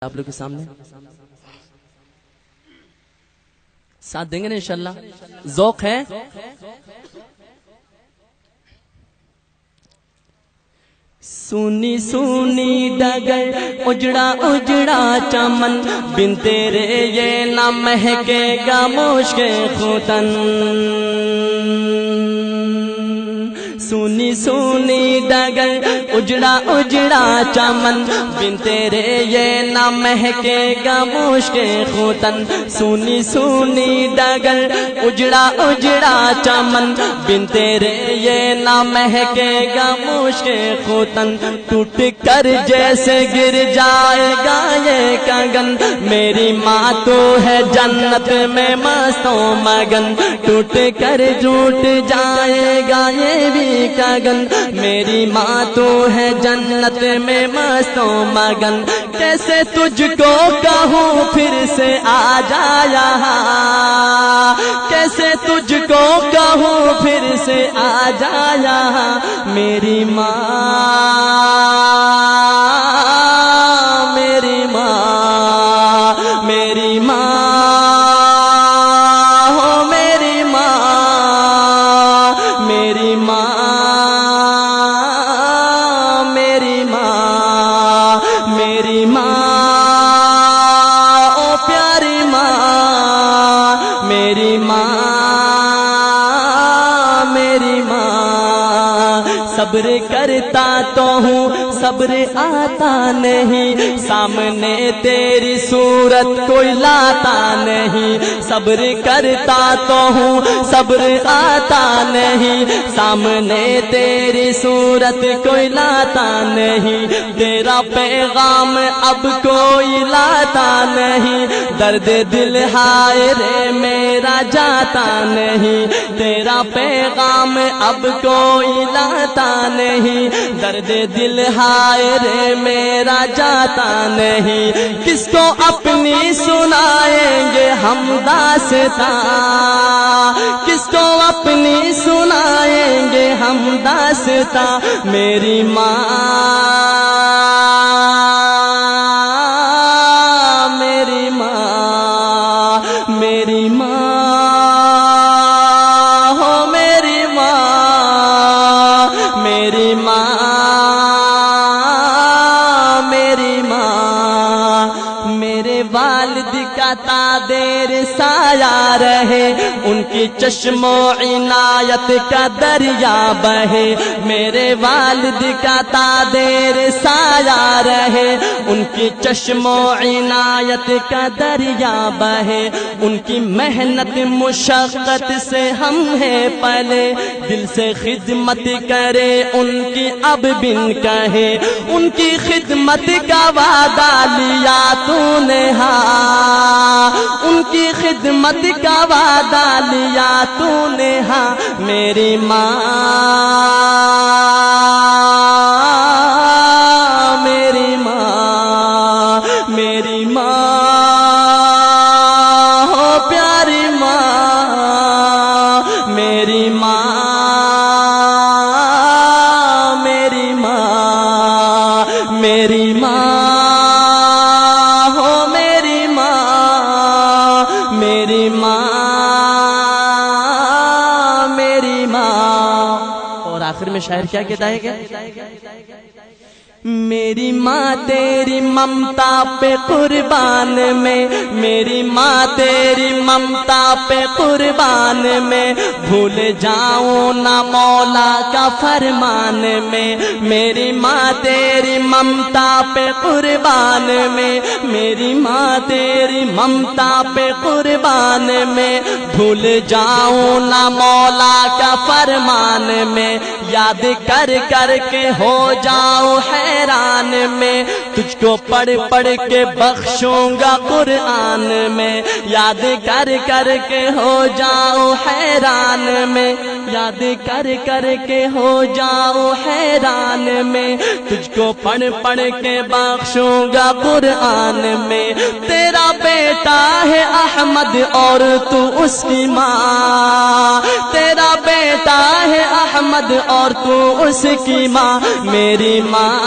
آپ لوگ کے سامنے ساتھ دیں گے نا انشاءاللہ؟ ذوق ہے؟ سونی سونی ڈگر اجڑا اجڑا چمن بن تیرے یہ نہ مہکے گا مشک ختن سونی سونی ڈگر اجڑا اجڑا چمن بن تیرے یہ نہ مہکے گا مشک ختن سونی سونی ڈگر اجڑا اجڑا چمن بن تیرے یہ نہ مہکے گا مشک ختن ٹوٹ کر جیسے گر جائے گا یہ کگن میری ماں تو ہے جنت میں مست و مگن ٹوٹ کر ٹوٹ جائے گا یہ بھی کگن میری ماں تو ہے جنت میں مست و مگن کیسے تجھ کو کہوں پھر سے آ جا یہاں کیسے تجھ کو کہوں پھر سے آ جا یہاں میری ماں میری ماں میری ماں ہو میری ماں میری ماں میری ماں میری ماں او پیاری ماں میری ماں میری ماں صبر کرتا تو ہوں صبر آتا نہیں سامنے تیری صورت کوئی لاتا نہیں صبر کرتا تو ہوں صبر آتا نہیں سامنے تیری صورت کوئی لاتا نہیں تیرا پیغام اب کوئی لاتا نہیں درد دل ہائے رے میرا جاتا نہیں تیرا پیغام اب کوئی لاتا نہیں درد دل ہائے رے میرا جاتا نہیں کس کو اپنی سنائیں گے ہم داستاں کس کو اپنی سنائیں گے ہم داستاں میری ماں میری ماں میری ماں ہو میری ماں میری ماں میری ماں میرے والد کا تادیر سایہ رہے ان کی چشم و عنایت کا دریا بہے میرے والد کا تادیر سایہ رہے ان کی چشم و عنایت کا دریا بہے ان کی محنت مشقت سے ہم ہیں پلے دل سے خدمت کرے ان کی اب بن کہے ان کی خدمت کا وعدہ لیا تو نے ہاں ان کی خدمت کا وعدہ لیا تو نے ہاں میری ماں میری ماں میری ماں ہو پیاری ماں میری ماں میری ماں میری ماں ہو میری ماں میری ماں میری ماں اور آخر میں شاعر کیا کہتا ہے کہ میری ماں تیری ممتا پہ قربان میں میری ماں تیری ممتا پہ قربان میں بھول جاؤں نہ مولا کا فرمان میں میری ماں تیری ممتا پہ قربان میں میری ماں تیری ممتا پہ قربان میں بھول جاؤں نہ مولا کا فرمان میں یاد کر کر کے ہو جاؤں حیران میں تجھ کو پڑھ پڑھ کے بخشوں گا قرآن میں یاد کر کر کے ہو جاؤں حیران میں یاد کر کر کے ہو جاؤں حیران میں تجھ کو پڑھ پڑھ کے بخشوں گا قرآن میں تیرا بیٹا ہے احمد اور تو اس کی ماں تیرا بیٹا ہے احمد اور تو اس کی ماں میری ماں